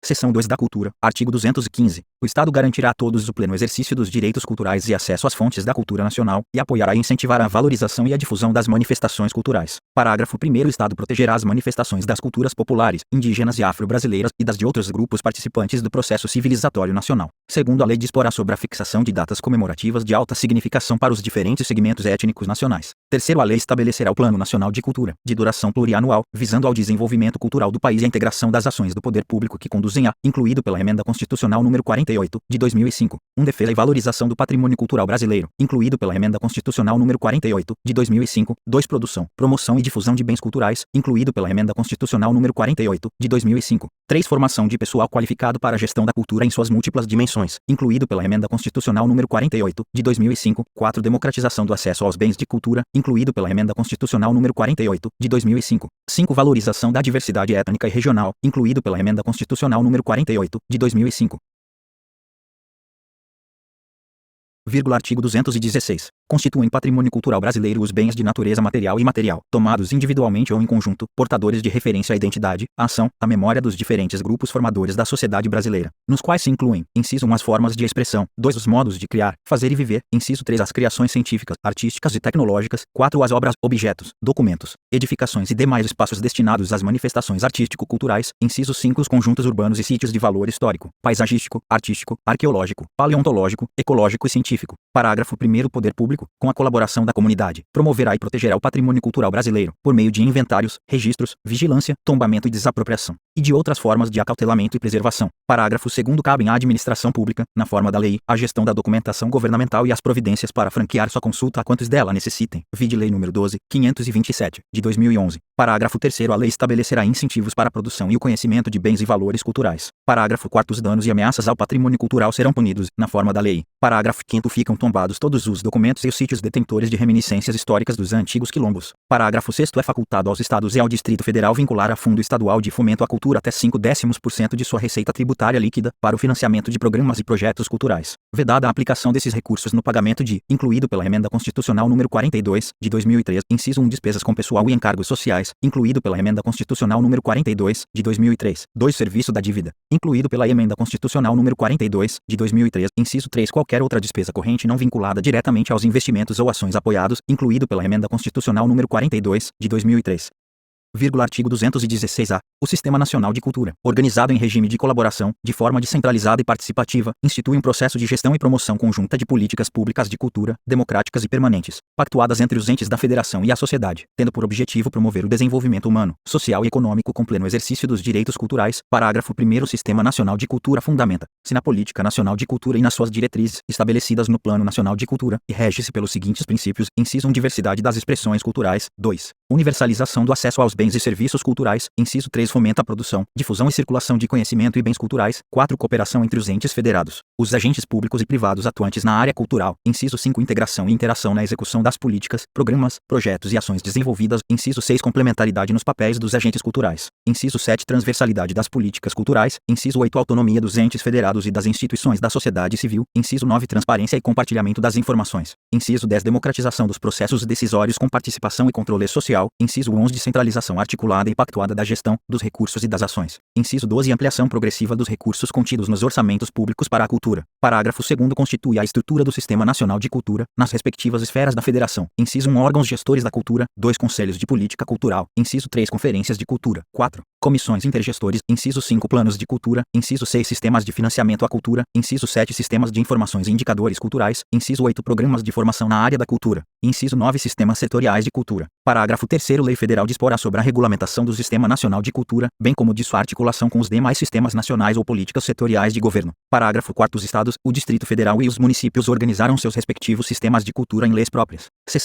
Seção 2 da Cultura, artigo 215. O Estado garantirá a todos o pleno exercício dos direitos culturais e acesso às fontes da cultura nacional, e apoiará e incentivará a valorização e a difusão das manifestações culturais. Parágrafo 1º. O Estado protegerá as manifestações das culturas populares, indígenas e afro-brasileiras, e das de outros grupos participantes do processo civilizatório nacional. Segundo, a lei disporá sobre a fixação de datas comemorativas de alta significação para os diferentes segmentos étnicos nacionais. Terceiro, a lei estabelecerá o Plano Nacional de Cultura, de duração plurianual, visando ao desenvolvimento cultural do país e a integração das ações do poder público que conduzem a, incluído pela Emenda Constitucional número 48, de 2005, defesa e valorização do patrimônio cultural brasileiro, incluído pela Emenda Constitucional número 48, de 2005, 2. Produção, promoção e difusão de bens culturais, incluído pela Emenda Constitucional número 48, de 2005. 3. Formação de pessoal qualificado para a gestão da cultura em suas múltiplas dimensões, incluído pela Emenda Constitucional número 48, de 2005. 4. Democratização do acesso aos bens de cultura, incluído pela Emenda Constitucional número 48, de 2005. 5. Valorização da diversidade étnica e regional, incluído pela Emenda Constitucional número 48, de 2005. Artigo 216. Constituem patrimônio cultural brasileiro os bens de natureza material e imaterial, tomados individualmente ou em conjunto, portadores de referência à identidade, à ação, à memória dos diferentes grupos formadores da sociedade brasileira, nos quais se incluem, inciso 1, as formas de expressão, 2, os modos de criar, fazer e viver, inciso 3, as criações científicas, artísticas e tecnológicas, 4, as obras, objetos, documentos, edificações e demais espaços destinados às manifestações artístico-culturais, inciso 5, os conjuntos urbanos e sítios de valor histórico, paisagístico, artístico, arqueológico, paleontológico, ecológico e científico. Parágrafo 1º. O poder público, com a colaboração da comunidade, promoverá e protegerá o patrimônio cultural brasileiro, por meio de inventários, registros, vigilância, tombamento e desapropriação, e de outras formas de acautelamento e preservação. Parágrafo 2º. Cabem à administração pública, na forma da lei, a gestão da documentação governamental e as providências para franquear sua consulta a quantos dela necessitem. Vide Lei nº 12.527, de 2011. Parágrafo 3º. A lei estabelecerá incentivos para a produção e o conhecimento de bens e valores culturais. Parágrafo 4º. Os danos e ameaças ao patrimônio cultural serão punidos, na forma da lei. Parágrafo 5º. Ficam tombados todos os documentos e os sítios detentores de reminiscências históricas dos antigos quilombos. Parágrafo 6º. É facultado aos Estados e ao Distrito Federal vincular a Fundo Estadual de Fomento à Cultura até 0,5% de sua receita tributária líquida, para o financiamento de programas e projetos culturais, vedada a aplicação desses recursos no pagamento de, incluído pela Emenda Constitucional número 42, de 2003, inciso 1, despesas com pessoal e encargos sociais, incluído pela Emenda Constitucional número 42, de 2003, 2, serviço da dívida, incluído pela Emenda Constitucional número 42, de 2003, inciso 3, qualquer outra despesa corrente não vinculada diretamente aos investimentos ou ações apoiados, incluído pela Emenda Constitucional número 42, de 2003. Artigo 216-A. O Sistema Nacional de Cultura, organizado em regime de colaboração, de forma descentralizada e participativa, institui um processo de gestão e promoção conjunta de políticas públicas de cultura, democráticas e permanentes, pactuadas entre os entes da Federação e a sociedade, tendo por objetivo promover o desenvolvimento humano, social e econômico com pleno exercício dos direitos culturais. Parágrafo 1º. O Sistema Nacional de Cultura fundamenta-se na Política Nacional de Cultura e nas suas diretrizes, estabelecidas no Plano Nacional de Cultura, e rege-se pelos seguintes princípios: inciso 1, diversidade das expressões culturais, 2, universalização do acesso aos bens e serviços culturais, inciso 3, fomenta a produção, difusão e circulação de conhecimento e bens culturais, 4, cooperação entre os entes federados, os agentes públicos e privados atuantes na área cultural, inciso 5, integração e interação na execução das políticas, programas, projetos e ações desenvolvidas, inciso 6, complementaridade nos papéis dos agentes culturais, inciso 7, transversalidade das políticas culturais, inciso 8, autonomia dos entes federados e das instituições da sociedade civil, inciso 9, transparência e compartilhamento das informações, inciso 10, democratização dos processos decisórios com participação e controle social, inciso 11, descentralização articulada e pactuada da gestão, dos recursos e das ações, inciso 12, ampliação progressiva dos recursos contidos nos orçamentos públicos para a cultura. Parágrafo 2º. Constitui a estrutura do Sistema Nacional de Cultura, nas respectivas esferas da Federação, inciso 1, órgãos gestores da cultura, 2, conselhos de política cultural, inciso 3, conferências de cultura, 4, comissões intergestores, inciso 5, planos de cultura, inciso 6, sistemas de financiamento à cultura, inciso 7, sistemas de informações e indicadores culturais, inciso 8, programas de formação na área da cultura, inciso 9, sistemas setoriais de cultura. Parágrafo 3º. Lei Federal disporá sobre a regulamentação do Sistema Nacional de Cultura, bem como de sua articulação com os demais sistemas nacionais ou políticas setoriais de governo. Parágrafo 4º. Os Estados, o Distrito Federal e os municípios organizarão seus respectivos sistemas de cultura em leis próprias. Seção